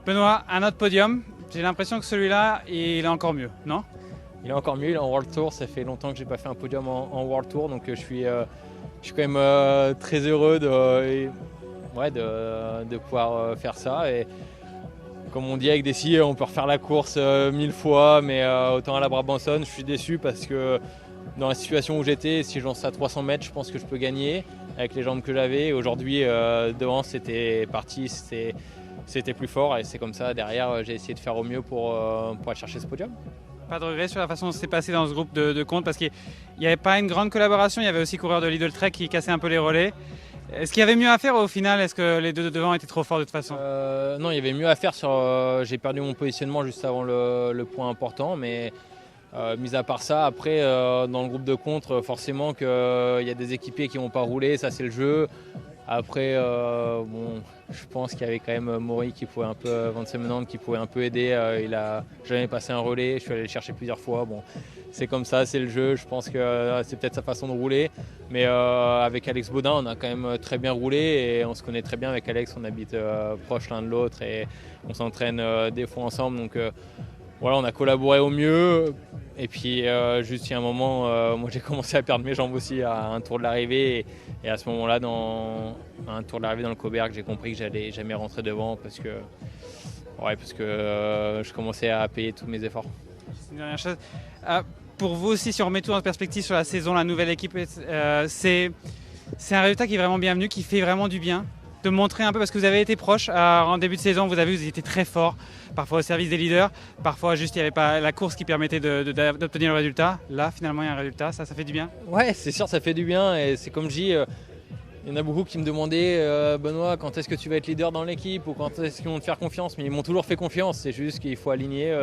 Benoît, un autre podium. J'ai l'impression que celui-là, il est encore mieux, non? Il est encore mieux, il est en World Tour. Ça fait longtemps que j'ai pas fait un podium en World Tour, donc je suis quand même très heureux de pouvoir faire ça. Et comme on dit avec Dessy, on peut refaire la course 1000 fois, mais autant à la Brabançonne, je suis déçu parce que dans la situation où j'étais, si je lance à 300 mètres, je pense que je peux gagner avec les jambes que j'avais. Aujourd'hui, devant, c'était parti, c'était plus fort et c'est comme ça. Derrière, j'ai essayé de faire au mieux pour aller chercher ce podium. Pas de regret sur la façon dont c'est passé dans ce groupe de compte parce qu'il n'y avait pas une grande collaboration, il y avait aussi coureur de Lidl Trek qui cassait un peu les relais. Est-ce qu'il y avait mieux à faire au final? Est-ce que les deux de devant étaient trop forts de toute façon? Non, il y avait mieux à faire. J'ai perdu mon positionnement juste avant le point important, mais mis à part ça, après dans le groupe de contre, forcément qu'il y a des équipiers qui n'ont pas roulé, ça c'est le jeu. Après, je pense qu'il y avait quand même Maury qui pouvait un peu, Van Semenand qui pouvait un peu aider. Il a jamais passé un relais, je suis allé le chercher plusieurs fois. Bon, c'est comme ça, c'est le jeu. Je pense que c'est peut-être sa façon de rouler. Mais avec Alex Baudin, on a quand même très bien roulé et on se connaît très bien avec Alex. On habite proche l'un de l'autre et on s'entraîne des fois ensemble. Donc voilà, on a collaboré au mieux. Et puis juste il y a un moment, moi j'ai commencé à perdre mes jambes aussi à un tour de l'arrivée. Et à ce moment-là, à un tour de l'arrivée dans le Cauberg, j'ai compris que j'allais jamais rentrer devant parce que je commençais à payer tous mes efforts. C'est une dernière chose. Pour vous aussi, si on remet tout en perspective sur la saison, la nouvelle équipe, c'est un résultat qui est vraiment bienvenu, qui fait vraiment du bien. De montrer un peu, parce que vous avez été proche en début de saison, vous avez vu, vous étiez très fort, parfois au service des leaders, parfois juste il n'y avait pas la course qui permettait d'obtenir le résultat. Là, finalement, il y a un résultat, ça fait du bien. Ouais, c'est sûr, ça fait du bien et c'est comme je dis, il y en a beaucoup qui me demandaient Benoît, quand est-ce que tu vas être leader dans l'équipe ou quand est-ce qu'ils vont te faire confiance, mais ils m'ont toujours fait confiance, c'est juste qu'il faut aligner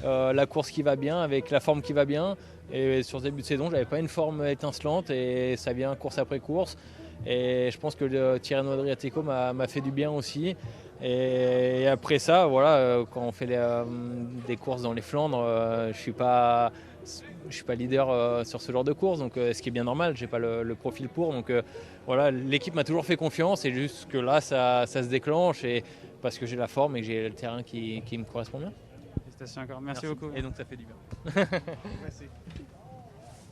la course qui va bien avec la forme qui va bien. Et sur ce début de saison, j'avais pas une forme étincelante et ça vient course après course. Et je pense que le Tirreno Adriatico m'a fait du bien aussi. Et après ça, voilà, quand on fait des courses dans les Flandres, je suis pas leader sur ce genre de course, donc ce qui est bien normal, j'ai pas le profil pour. Donc voilà, l'équipe m'a toujours fait confiance et juste que là, ça se déclenche et parce que j'ai la forme et que j'ai le terrain qui me correspond bien. Félicitations encore, merci beaucoup. Et donc ça fait du bien. Merci.